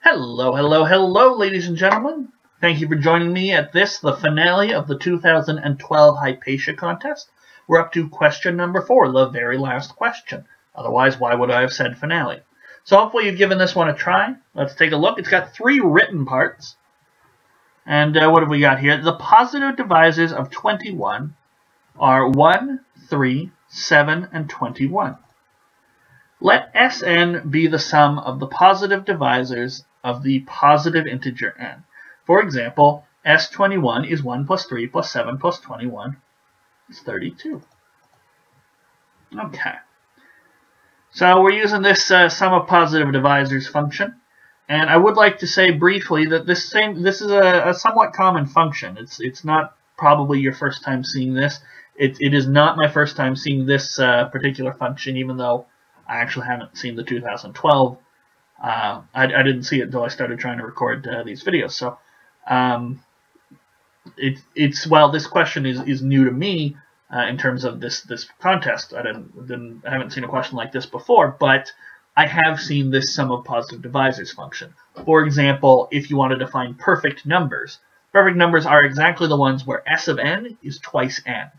Hello, hello, hello, ladies and gentlemen. Thank you for joining me at the finale of the 2012 Hypatia contest. We're up to question number 4, the very last question. Otherwise, why would I have said finale? So hopefully you've given this one a try. Let's take a look. It's got 3 written parts. And what have we got here? The positive divisors of 21 are 1, 3, 7, and 21. Let Sn be the sum of the positive divisors of the positive integer n. For example, S21 is 1 plus 3 plus 7 plus 21 is 32. Okay. So we're using this sum of positive divisors function. And I would like to say briefly that this is a somewhat common function. It's not probably your first time seeing this. It is not my first time seeing this particular function, even though I actually haven't seen the 2012. I didn't see it until I started trying to record these videos. So while this question is new to me in terms of this contest. I haven't seen a question like this before, but I have seen this sum of positive divisors function. For example, if you wanted to find perfect numbers are exactly the ones where S of n is twice n.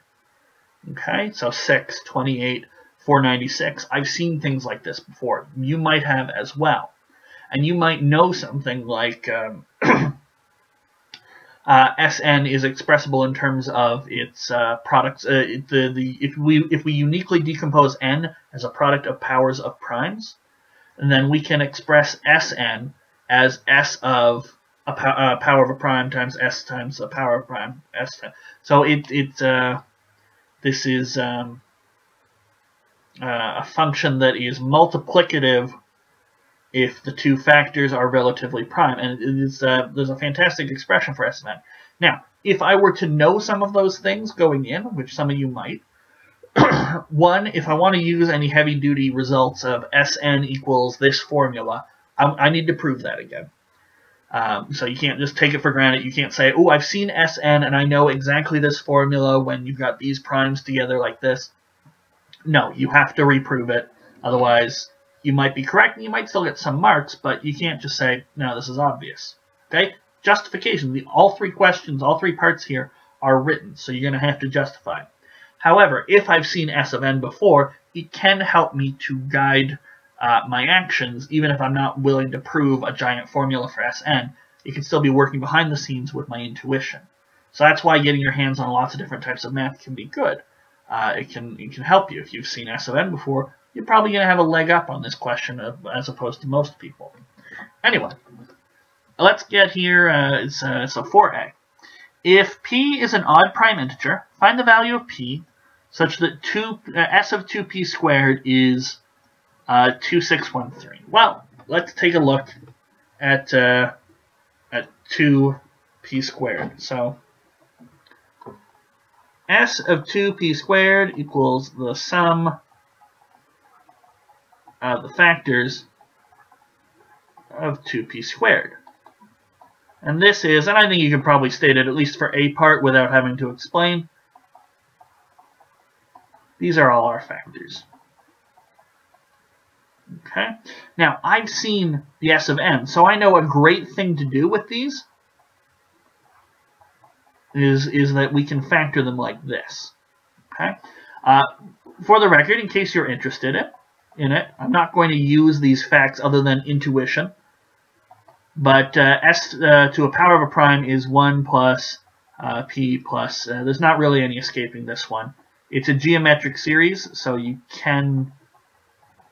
Okay, so 6, 28, 496. I've seen things like this before. You might have as well. And you might know something like Sn is expressible in terms of its products. If we uniquely decompose n as a product of powers of primes, then we can express Sn as S of a power of a prime times S times a power of prime S. So this is a function that is multiplicative if the two factors are relatively prime, and there's a fantastic expression for S of n. Now, if I were to know some of those things going in, which some of you might, one, if I want to use any heavy-duty results of Sn equals this formula, I need to prove that again. So you can't just take it for granted. You can't say, oh, I've seen Sn and I know exactly this formula when you've got these primes together like this. No, you have to reprove it. Otherwise, you might be correct and you might still get some marks, but you can't just say, no, this is obvious. Okay? Justification. All 3 questions, all 3 parts here are written, so you're going to have to justify. However, if I've seen S of n before, it can help me to guide my actions, even if I'm not willing to prove a giant formula for Sn. It can still be working behind the scenes with my intuition. So that's why getting your hands on lots of different types of math can be good. It can help you. If you've seen S of n before, you're probably going to have a leg up on this question as opposed to most people. Anyway, let's get here. So 4a. If p is an odd prime integer, find the value of p such that s of 2p squared is 2613. Well, let's take a look at 2p squared. So s of 2p squared equals the sum of the factors of 2p squared. And this is, and I think you can probably state it at least for a part without having to explain, these are all our factors. Okay. Now, I've seen the S of n, so I know a great thing to do with these is that we can factor them like this. Okay. For the record, in case you're interested in it, I'm not going to use these facts other than intuition. But s to a power of a prime is 1 plus p plus, there's not really any escaping this one. It's a geometric series, so you can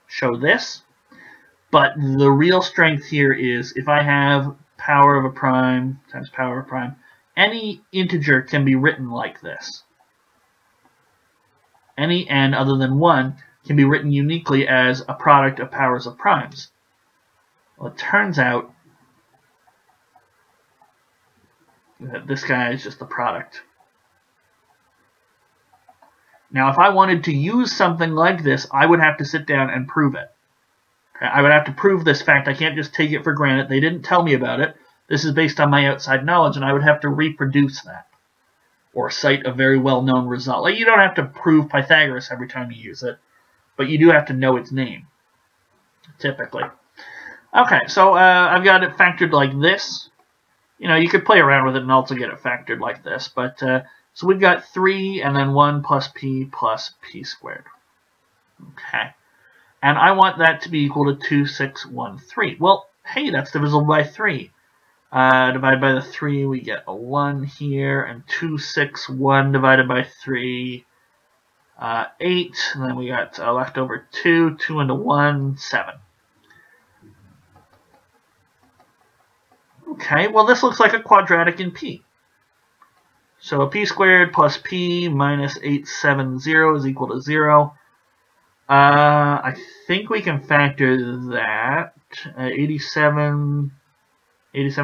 show this. But the real strength here is if I have power of a prime times power of a prime, any integer can be written like this. Any n other than 1 can be written uniquely as a product of powers of primes. Well, it turns out that this guy is just the product. Now, if I wanted to use something like this, I would have to sit down and prove it. Okay? I would have to prove this fact. I can't just take it for granted. They didn't tell me about it. This is based on my outside knowledge, and I would have to reproduce that or cite a very well-known result. Like, you don't have to prove Pythagoras every time you use it, but you do have to know its name, typically. Okay, so I've got it factored like this. You know, you could play around with it and also get it factored like this. But so we've got 3 and then 1 plus p squared. Okay. And I want that to be equal to 2613. Well, hey, that's divisible by 3. Divided by the 3, we get a 1 here, and 261 divided by 3, 8, and then we got left over 2, 2 into 1, 7. Okay, well this looks like a quadratic in P. So P squared plus P minus 870 is equal to 0. I think we can factor that. 87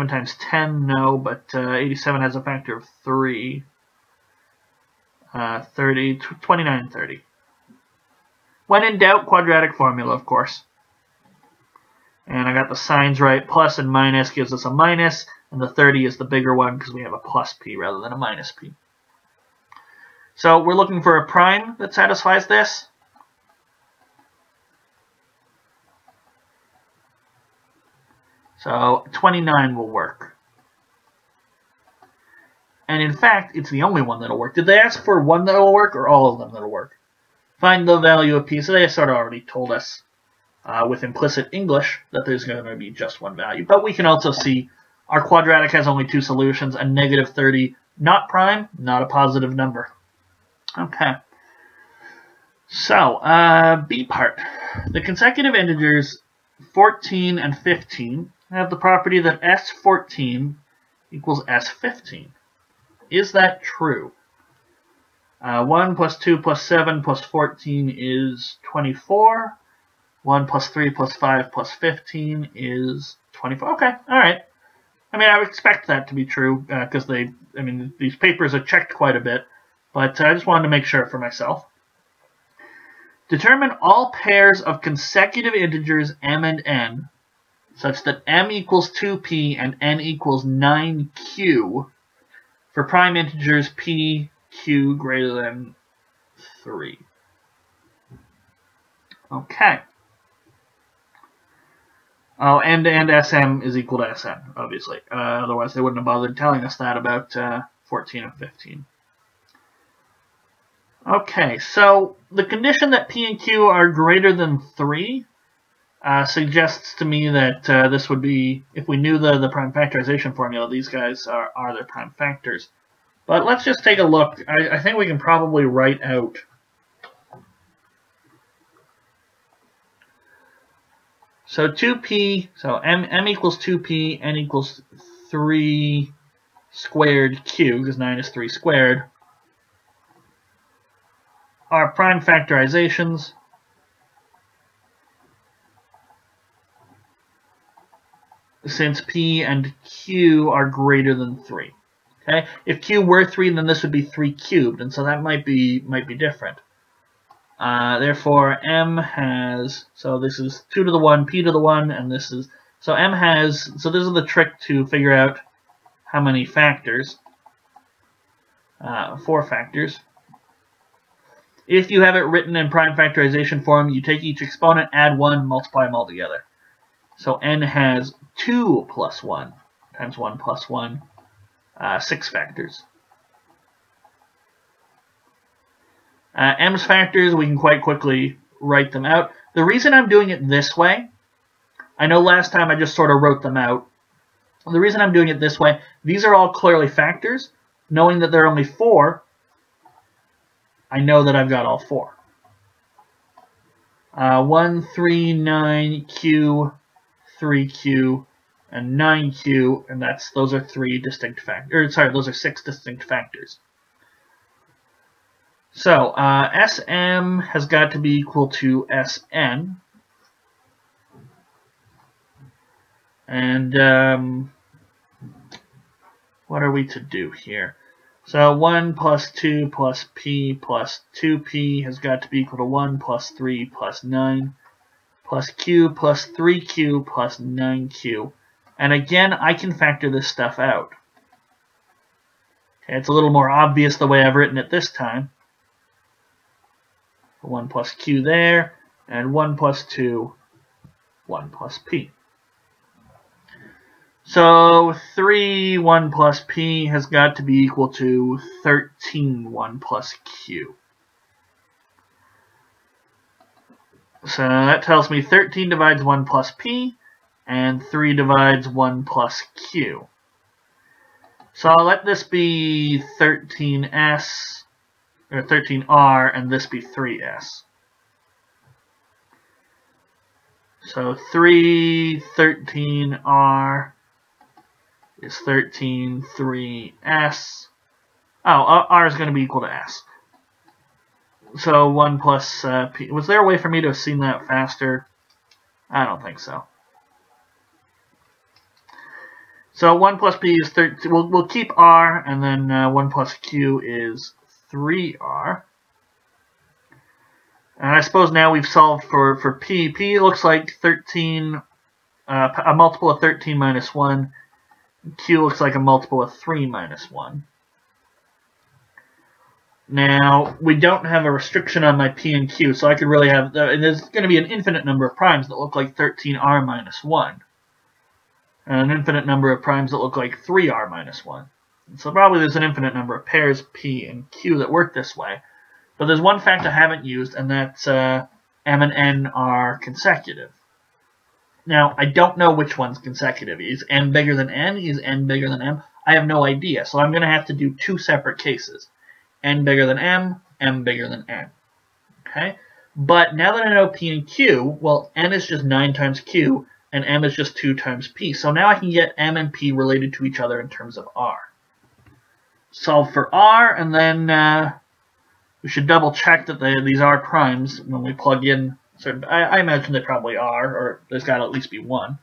times 10, no, but 87 has a factor of 3. 29, 30. When in doubt, quadratic formula, of course. And I got the signs right. Plus and minus gives us a minus, and the 30 is the bigger one because we have a plus p rather than a minus p. So we're looking for a prime that satisfies this. So 29 will work. And in fact, it's the only one that'll work. Did they ask for one that'll work or all of them that'll work? Find the value of p. So they sort of already told us with implicit English that there's going to be just one value. But we can also see our quadratic has only 2 solutions, a negative 30, not prime, not a positive number. Okay. So, B part. The consecutive integers 14 and 15 have the property that S14 equals S15. Is that true? 1 plus 2 plus 7 plus 14 is 24. 1 plus 3 plus 5 plus 15 is 24. Okay, all right. I mean, I would expect that to be true because these papers are checked quite a bit, but I just wanted to make sure for myself. Determine all pairs of consecutive integers m and n such that m equals 2p and n equals 9q for prime integers p, q greater than 3. Okay. Oh, and Sm is equal to Sn, obviously. Otherwise, they wouldn't have bothered telling us that about 14 and 15. Okay, so the condition that p and q are greater than 3 suggests to me that this would be, if we knew the prime factorization formula, these guys are their prime factors. But let's just take a look. I think we can probably write out so 2p, so m equals 2p, n equals 3 squared q, because 9 is 3 squared, are prime factorizations. Since p and q are greater than 3. Okay? If q were 3, then this would be 3 cubed, and so that might be different. Therefore, m has, so this is 2 to the 1, p to the 1, and this is, so m has, so this is the trick to figure out how many factors. 4 factors. If you have it written in prime factorization form, you take each exponent, add 1, multiply them all together. So n has 2 plus 1 times 1 plus 1, 6 factors. M's factors, we can quite quickly write them out. The reason I'm doing it this way, I know last time I just sort of wrote them out. The reason I'm doing it this way, these are all clearly factors. Knowing that there are only 4, I know that I've got all 4. 1, 3, 9, q, 3q, and 9q, and those are 3 distinct factors. Sorry, those are 6 distinct factors. So, Sm has got to be equal to Sn. And what are we to do here? So 1 plus 2 plus p plus 2p has got to be equal to 1 plus 3 plus 9 plus q plus 3q plus 9q. And again, I can factor this stuff out. Okay, it's a little more obvious the way I've written it this time. 1 plus q there, and 1 plus 2, 1 plus p. So 3, 1 plus p has got to be equal to 13, 1 plus q. So that tells me 13 divides 1 plus p, and 3 divides 1 plus q. So I'll let this be 13s, or 13r, and this be 3s. So 3, 13r is 13, 3s. Oh, r is going to be equal to s. So 1 plus p. Was there a way for me to have seen that faster? I don't think so. So 1 plus p is 13. We'll keep r, and then 1 plus q is 3r. And I suppose now we've solved for p. P looks like 13, a multiple of 13 minus 1. Q looks like a multiple of 3 minus 1. Now, we don't have a restriction on my p and q, so I could really have, and there's going to be an infinite number of primes that look like 13r minus 1. And an infinite number of primes that look like 3r minus 1. So probably there's an infinite number of pairs p and q that work this way. But there's one fact I haven't used, and that's m and n are consecutive. Now, I don't know which one's consecutive. Is n bigger than n? Is n bigger than m? I have no idea, so I'm going to have to do two separate cases. N bigger than m bigger than n. Okay? But now that I know p and q, well, n is just 9 times q, and m is just 2 times p. So now I can get m and p related to each other in terms of r. Solve for r, and then we should double check that these are primes when we plug in. I imagine they probably are, or there's got to at least be one.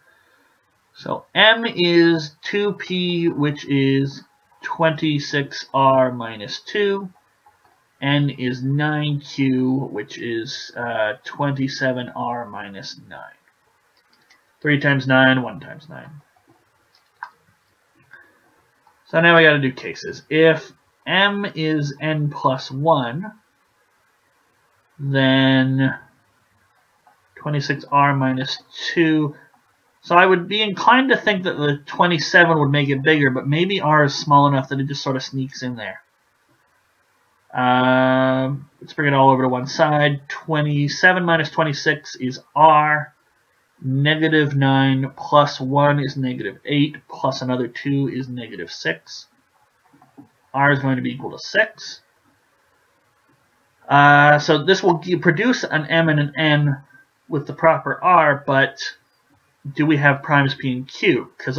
So m is 2p, which is 26r minus 2. N is 9q, which is 27r minus 9. 3 times 9, 1 times 9. So now we got to do cases. If m is n plus 1, then 26r minus 2. So I would be inclined to think that the 27 would make it bigger, but maybe r is small enough that it just sort of sneaks in there. Let's bring it all over to one side. 27 minus 26 is r. Negative 9 plus 1 is negative 8, plus another 2 is negative 6. R is going to be equal to 6. So this will produce an m and an n with the proper r, but do we have primes p and q? Because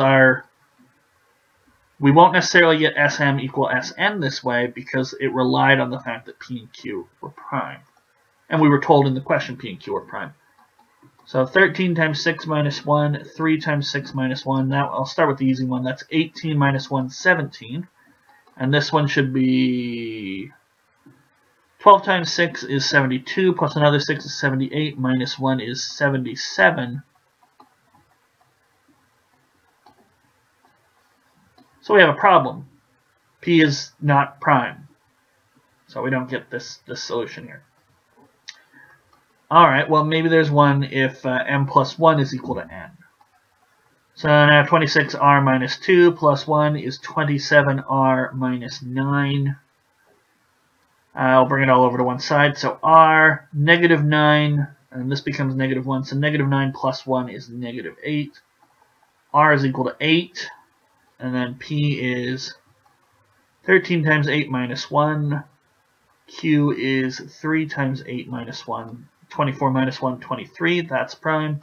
we won't necessarily get sm equal sn this way because it relied on the fact that p and q were prime. And we were told in the question p and q were prime. So 13 times 6 minus 1, 3 times 6 minus 1. Now I'll start with the easy one. That's 18 minus 1, 17. And this one should be 12 times 6 is 72, plus another 6 is 78, minus 1 is 77. So we have a problem. P is not prime. So we don't get this solution here. Alright, well maybe there's one if m plus 1 is equal to n. So now 26r minus 2 plus 1 is 27r minus 9. I'll bring it all over to one side. So r, negative 9, and this becomes negative 1. So negative 9 plus 1 is negative 8. R is equal to 8. And then P is 13 times 8 minus 1. Q is 3 times 8 minus 1. 24 minus 1, 23. That's prime.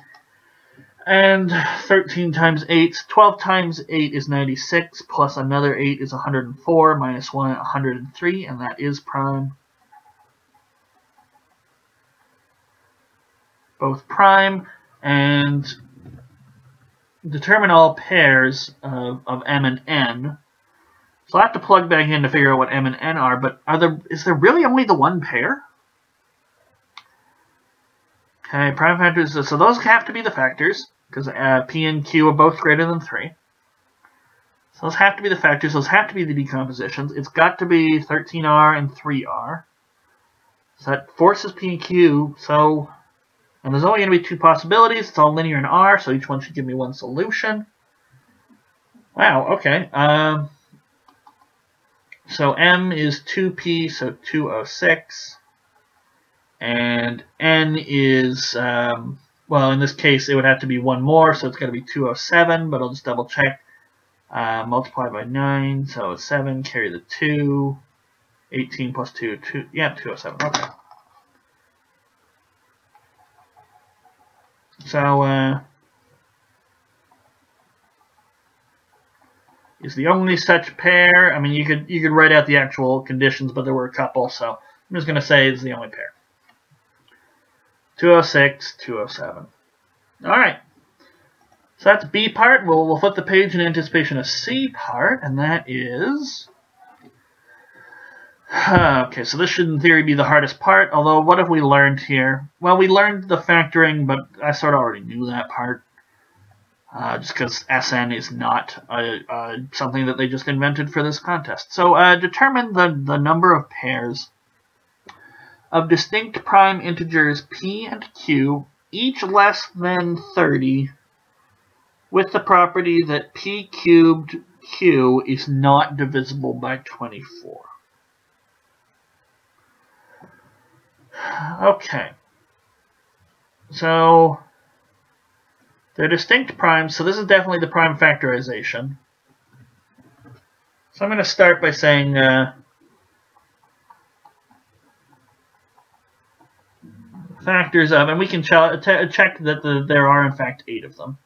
And 13 times 8, 12 times 8 is 96, plus another 8 is 104, minus 1, 103, and that is prime. Both prime, and determine all pairs of m and n. So I have to plug back in to figure out what m and n are, but is there really only the one pair? Okay, prime factors, so those have to be the factors, because p and q are both greater than 3. So those have to be the factors, those have to be the decompositions. It's got to be 13r and 3r. So that forces p and q, and there's only going to be two possibilities. It's all linear in r, so each one should give me one solution. Wow, okay. So M is 2p, so 206. And N is, well, in this case, it would have to be one more, so it's going to be 207, but I'll just double check. Multiply by 9, so 7, carry the 2. 18 plus 2, yeah, 207, okay. So, is the only such pair. I mean, you could write out the actual conditions, but there were a couple, so I'm just going to say it's the only pair. 206, 207. All right. So that's B part. We'll flip the page in anticipation of C part, and that is... Okay, so this should in theory be the hardest part, although what have we learned here? Well, we learned the factoring, but I sort of already knew that part. Just because SN is not something that they just invented for this contest. So determine the number of pairs of distinct prime integers p and q, each less than 30, with the property that p cubed q is not divisible by 24. Okay. So they're distinct primes, so this is definitely the prime factorization. So I'm going to start by saying factors of, and we can check that there are in fact 8 of them.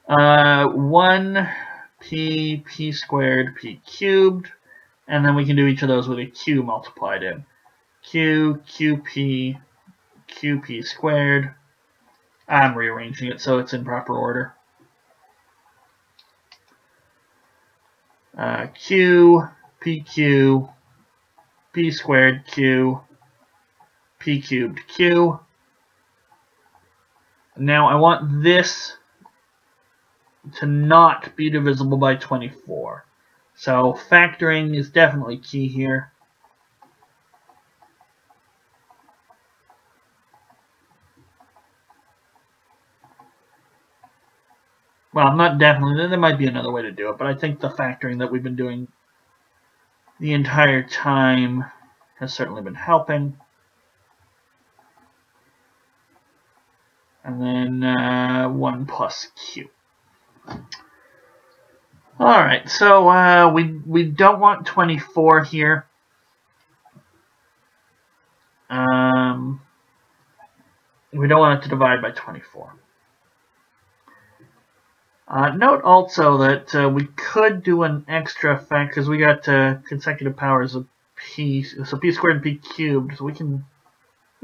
1 p squared, p cubed, and then we can do each of those with a q multiplied in. qp squared. I'm rearranging it so it's in proper order. Q, PQ, P squared Q, P cubed Q. Now I want this to not be divisible by 24. So factoring is definitely key here. Well, not definitely. There might be another way to do it, but I think the factoring that we've been doing the entire time has certainly been helping. And then 1 plus q. Alright, so we don't want 24 here. We don't want it to divide by 24. Note also that we could do an extra fact because we got consecutive powers of p, so p squared and p cubed, so we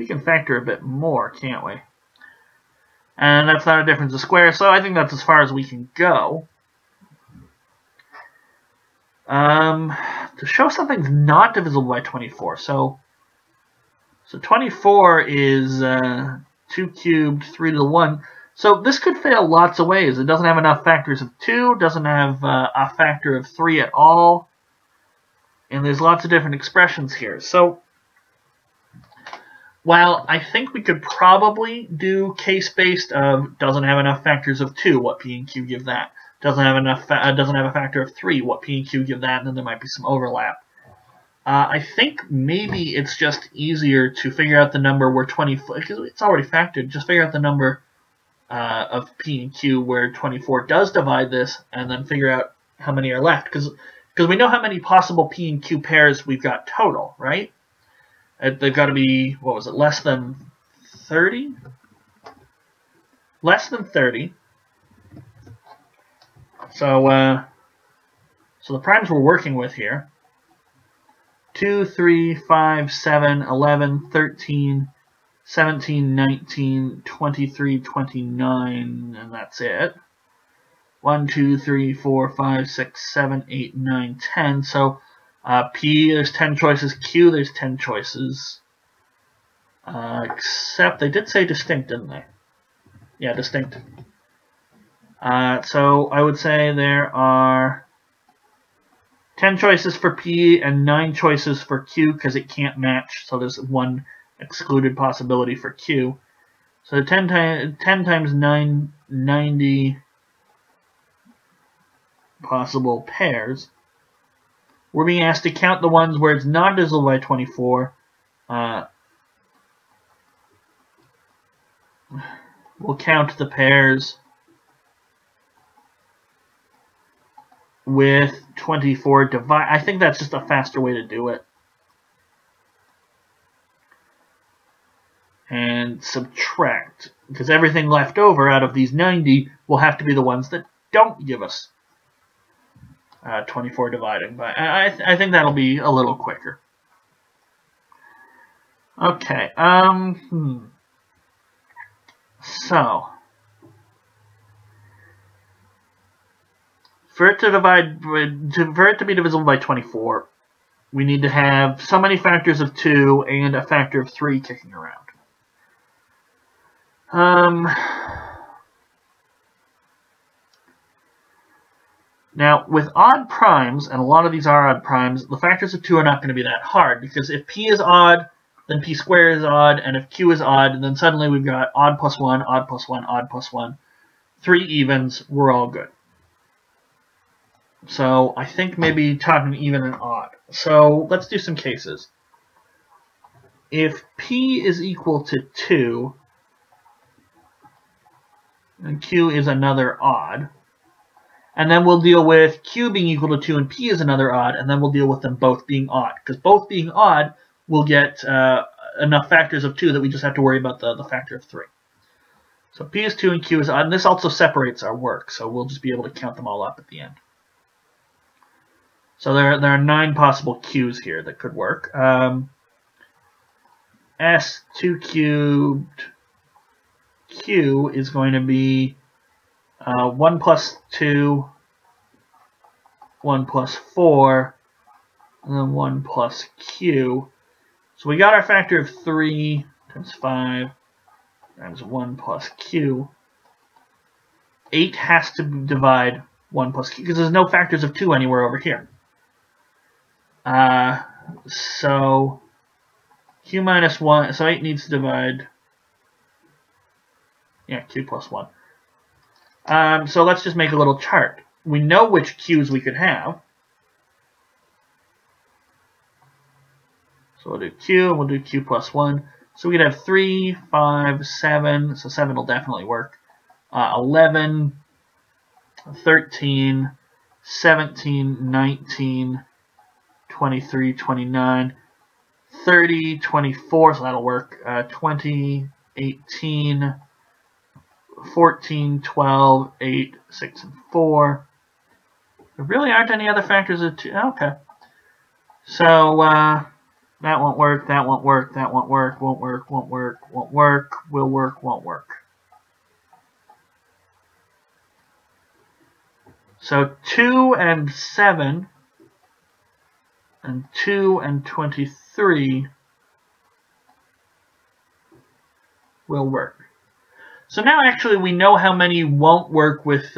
can factor a bit more, can't we? And that's not a difference of squares, so I think that's as far as we can go. To show something's not divisible by 24, so 24 is 2 cubed, 3 to the 1. So this could fail lots of ways. It doesn't have enough factors of 2, doesn't have a factor of 3 at all, and there's lots of different expressions here. So while I think we could probably do case-based of doesn't have enough factors of 2, what p and q give that? Doesn't have a factor of 3, what p and q give that? And then there might be some overlap. I think maybe it's just easier to figure out the number where 24, because it's already factored. Just figure out the number of p and q where 24 does divide this, and then figure out how many are left. Because we know how many possible p and q pairs we've got total, right? They've got to be, what was it, less than 30? Less than 30. So the primes we're working with here, 2, 3, 5, 7, 11, 13, 17, 19, 23, 29, and that's it. 1, 2, 3, 4, 5, 6, 7, 8, 9, 10. So P, there's 10 choices. Q, there's 10 choices. Except they did say distinct, didn't they? Yeah, distinct. So I would say there are 10 choices for P and 9 choices for Q because it can't match. So there's one excluded possibility for Q. So 10 times 9, 90. possible pairs. We're being asked to count the ones where it's not divisible by 24. We'll count the pairs with 24 divide. I think that's just a faster way to do it. And subtract, because everything left over out of these 90 will have to be the ones that don't give us 24 dividing by. I think that'll be a little quicker. Okay. So for it to be divisible by 24, we need to have so many factors of 2 and a factor of 3 kicking around. Now, with odd primes, and a lot of these are odd primes, the factors of 2 are not going to be that hard, because if p is odd, then p squared is odd, and if q is odd, then suddenly we've got odd plus 1, odd plus 1, odd plus 1, 3 evens, we're all good. So I think maybe talking even and odd. So let's do some cases. If p is equal to 2, and q is another odd, and then we'll deal with q being equal to 2 and p is another odd, and then we'll deal with them both being odd. Because both being odd, we'll get enough factors of 2 that we just have to worry about the factor of 3. So p is 2 and q is odd, and this also separates our work, so we'll just be able to count them all up at the end. So there are 9 possible q's here that could work. S2 cubed q is going to be 1 plus 2, 1 plus 4, and then 1 plus q. So we got our factor of 3 times 5 times 1 plus q. 8 has to divide 1 plus q, because there's no factors of 2 anywhere over here. So q minus 1, so 8 needs to divide, yeah, q plus 1. So let's just make a little chart. We know which q's we could have. So we'll do q, and we'll do q plus 1. So we could have 3, 5, 7, so 7 will definitely work. 11, 13, 17, 19, 23, 29, 30, 24, so that'll work. 20, 18, 14, 12, 8, 6, and 4. There really aren't any other factors of 2. Okay. So that won't work, that won't work, that won't work, won't work, won't work, won't work, will work, won't work. So 2 and 7 and 2 and 23 will work. So now actually we know how many won't work with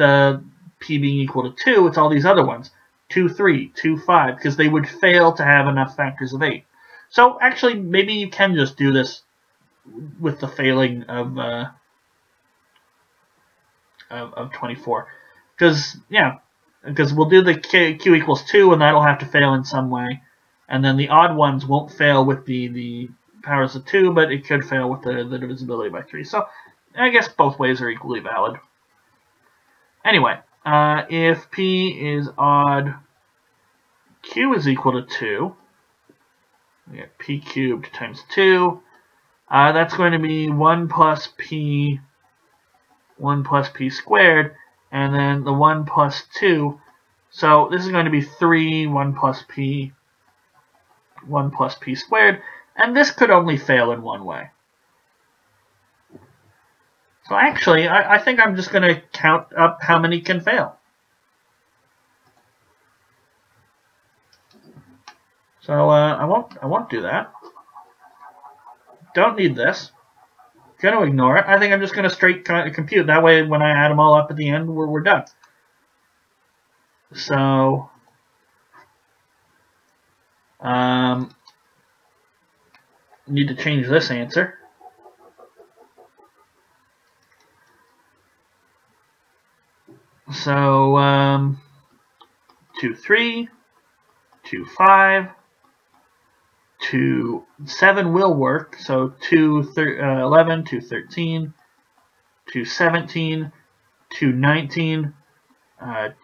p being equal to 2. It's all these other ones. 2, 3, 2, 5, because they would fail to have enough factors of 8. So actually maybe you can just do this with the failing of 24. Because, yeah, because we'll do the q equals 2, and that'll have to fail in some way. And then the odd ones won't fail with the powers of 2, but it could fail with the divisibility by 3. So I guess both ways are equally valid. Anyway, if p is odd, q is equal to 2. We get p cubed times 2. That's going to be 1 plus p squared, and then the 1 plus 2. So this is going to be 3, 1 plus p squared, and this could only fail in one way. So actually, I think I'm just going to count up how many can fail. So I won't do that. Don't need this. Going to ignore it. I think I'm just going to straight compute. That way, when I add them all up at the end, we're done. So need to change this answer. So 2, 3, 2, 5, 2, 7 will work. So 2, 11, 2, 13, 2, 17, 2, 19,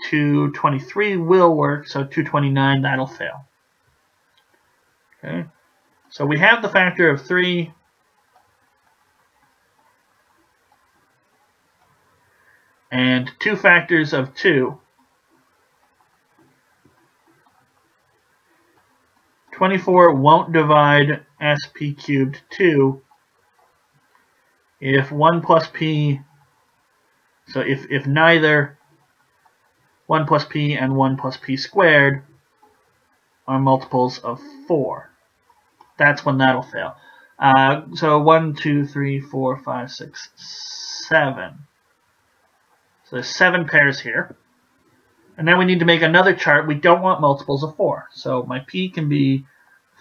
2, 23 will work. So 2, 29, that'll fail. Okay. So we have the factor of 3. And 2 factors of 2. 24 won't divide sp cubed 2 if 1 plus p, so if neither 1 plus p and 1 plus p squared are multiples of 4. That's when that'll fail. So 1, 2, 3, 4, 5, 6, 7. So there's 7 pairs here. And now we need to make another chart. We don't want multiples of 4. So my p can be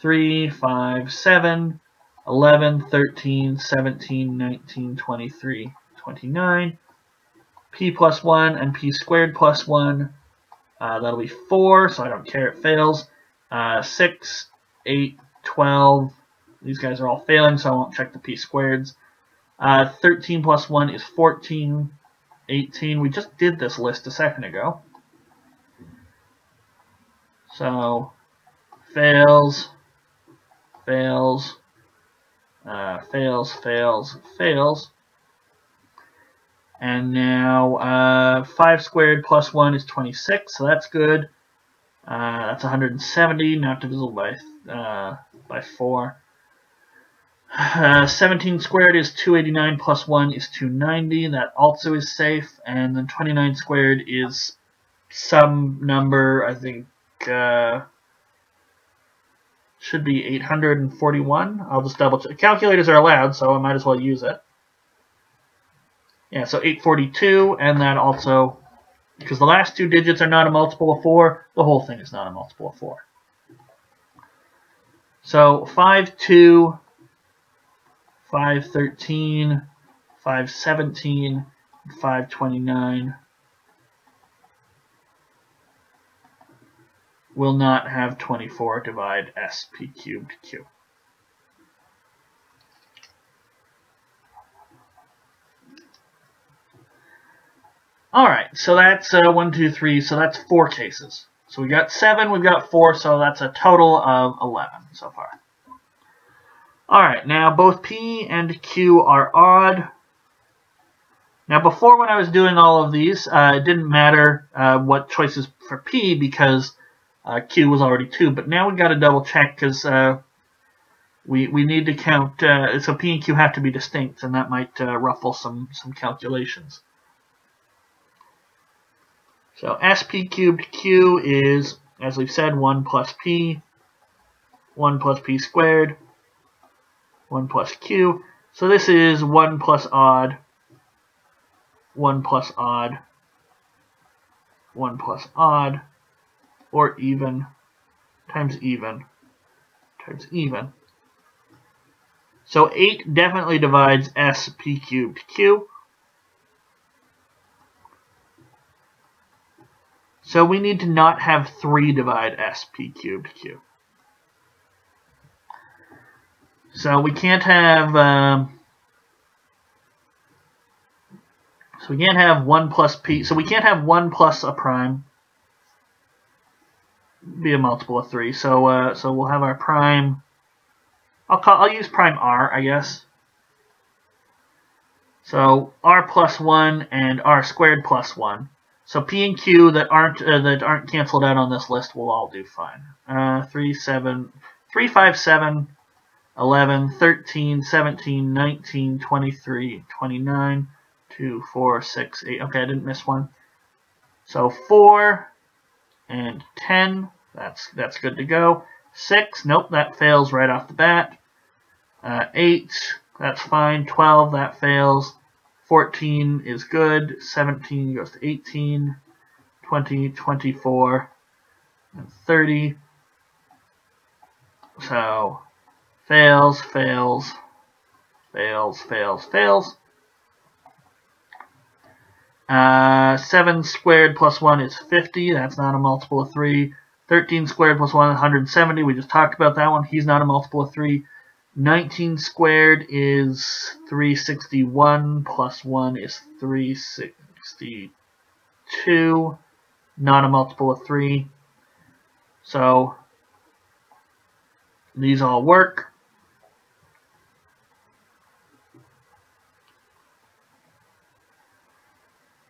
3, 5, 7, 11, 13, 17, 19, 23, 29. P plus 1 and p squared plus 1. That'll be 4, so I don't care, it fails. 6, 8, 12. These guys are all failing, so I won't check the p squareds. 13 plus 1 is 14. 18. We just did this list a second ago. So, fails, fails, fails, fails, fails. And now 5 squared plus 1 is 26, so that's good. That's 170, not divisible by 4. 17 squared is 289 plus 1 is 290. That also is safe. And then 29 squared is some number, I think, should be 841. I'll just double check. Calculators are allowed, so I might as well use it. Yeah, so 842, and that also, because the last 2 digits are not a multiple of 4, the whole thing is not a multiple of 4. So 5,2, 513, 517, 529 will not have 24 divide sp cubed q. Alright, so that's 1, 2, 3, so that's 4 cases. So we got 7, we've got 4, so that's a total of 11 so far. Alright, now both p and q are odd. Now before, when I was doing all of these, it didn't matter what choices for p because q was already 2, but now we've got to double check because we need to count, so p and q have to be distinct, and that might ruffle some calculations. So sp cubed q is, as we've said, 1 plus p, 1 plus p squared, 1 plus q. So this is 1 plus odd, 1 plus odd, 1 plus odd, or even, times even, times even. So 8 definitely divides sp cubed q. So we need to not have 3 divide sp cubed q. So we can't have 1 plus p. So we can't have 1 plus a prime be a multiple of 3. So so we'll have our prime. I'll use prime r, I guess. So r plus 1 and r squared plus 1. So p and q that aren't canceled out on this list will all do fine. 3, 5, 7, 11, 13, 17, 19, 23, 29, 2, 4, 6, 8. Okay, I didn't miss one. So 4 and 10. That's good to go. 6. Nope, that fails right off the bat. 8. That's fine. 12. That fails. 14 is good. 17 goes to 18, 20, 24, and 30. So fails, fails, fails, fails, fails. 7 squared plus 1 is 50. That's not a multiple of 3. 13 squared plus 1 is 170. We just talked about that one. He's not a multiple of 3. 19 squared is 361 plus 1 is 362. Not a multiple of 3. So these all work.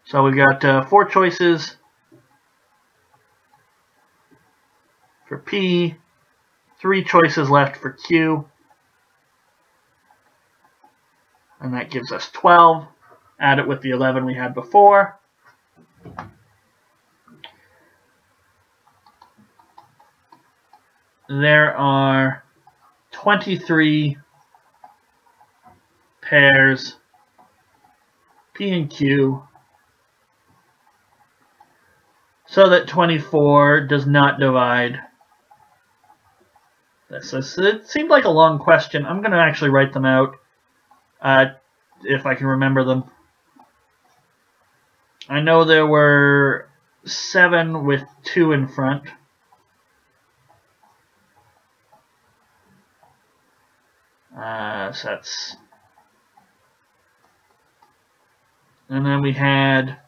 So we got 4 choices for P, 3 choices left for Q, and that gives us 12. Add it with the 11 we had before. There are 23 pairs P and Q, so that 24 does not divide this. It seemed like a long question. I'm going to actually write them out if I can remember them. I know there were 7 with 2 in front. So that's... And then we had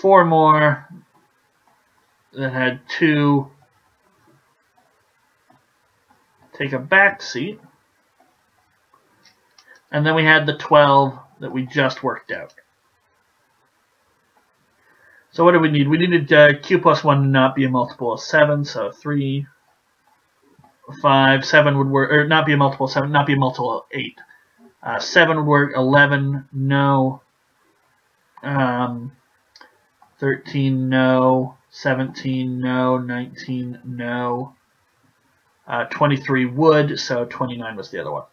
4 more that had 2 take a back seat. And then we had the 12 that we just worked out. So what do we need? We needed Q plus 1 to not be a multiple of 7, so 3, 5, 7 would work, or not be a multiple of 7, not be a multiple of 8. 7 would work, 11, no. 13, no. 17, no. 19, no. 23 would, so 29 was the other one.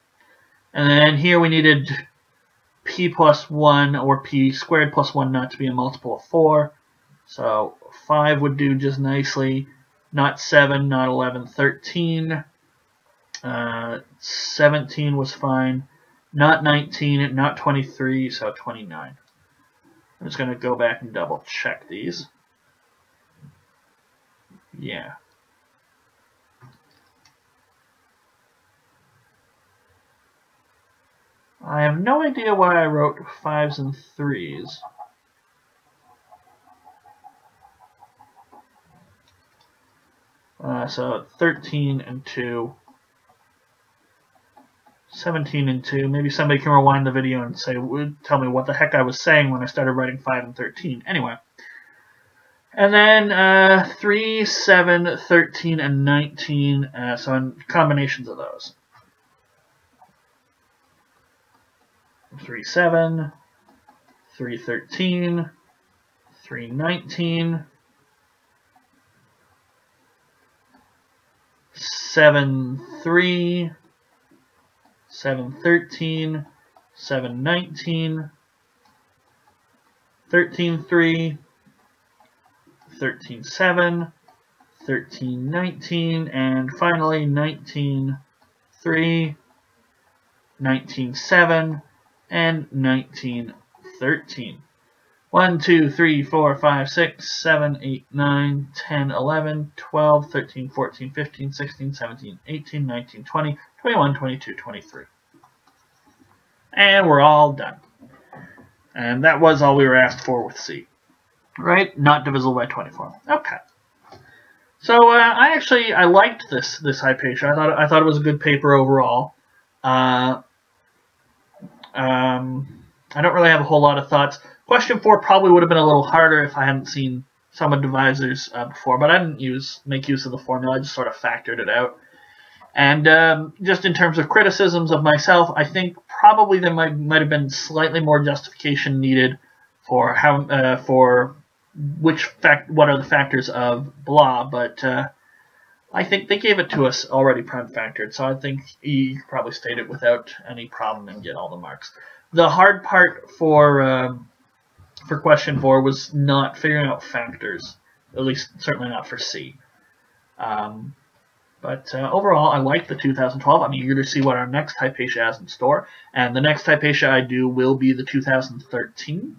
And then here we needed P plus 1 or P squared plus 1 not to be a multiple of 4. So 5 would do just nicely. Not 7, not 11, 13. 17 was fine. Not 19, not 23, so 29. I'm just going to go back and double check these. Yeah. I have no idea why I wrote 5s and 3s. So 13 and 2. 17 and 2. Maybe somebody can rewind the video and tell me what the heck I was saying when I started writing 5 and 13. Anyway. And then 3, 7, 13, and 19. So in combinations of those. 3, 7, 3, 13, 3, 19, 7, 3, 7, 13, 7, 19, 13, 3, 13, 7, 13, 19, and finally 19, 3, 19, 7, and 19, 13. 1, 2, 3, 4, 5, 6, 7, 8, 9, 10, 11, 12, 13, 14, 15, 16, 17, 18, 19, 20, 21, 22, 23. And we're all done. And that was all we were asked for with C. Right? Not divisible by 24. Okay. So I liked this Hypatia. I thought it was a good paper overall. I don't really have a whole lot of thoughts. Question 4 probably would have been a little harder if I hadn't seen some of divisors before, but I didn't make use of the formula. I just sort of factored it out. And just in terms of criticisms of myself, I think probably there might have been slightly more justification needed for what are the factors of blah, but I think they gave it to us already prime factored, so I think you could probably state it without any problem and get all the marks. The hard part for question 4 was not figuring out factors, at least certainly not for C. But But overall, I like the 2012. I'm eager to see what our next Hypatia has in store. And the next Hypatia I do will be the 2013.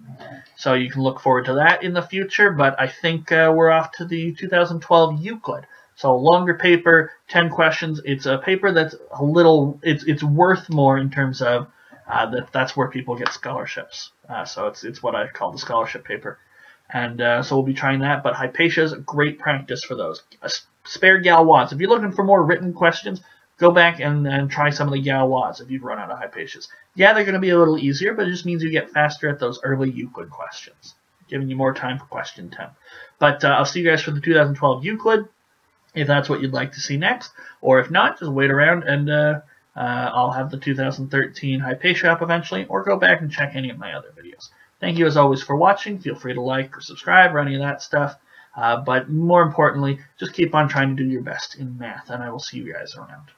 So you can look forward to that in the future. But I think we're off to the 2012 Euclid. So a longer paper, 10 questions. It's a paper that's a little, it's worth more in terms of that's where people get scholarships. So it's what I call the scholarship paper. And so we'll be trying that. But Hypatia is a great practice for those. Spare Galois. If you're looking for more written questions, go back and try some of the Galois if you've run out of Hypatias. Yeah, they're going to be a little easier, but it just means you get faster at those early Euclid questions, giving you more time for question 10. But I'll see you guys for the 2012 Euclid, if that's what you'd like to see next. Or if not, just wait around and I'll have the 2013 Hypatia up eventually, or go back and check any of my other videos. Thank you as always for watching. Feel free to like or subscribe or any of that stuff. But more importantly, just keep on trying to do your best in math, and I will see you guys around.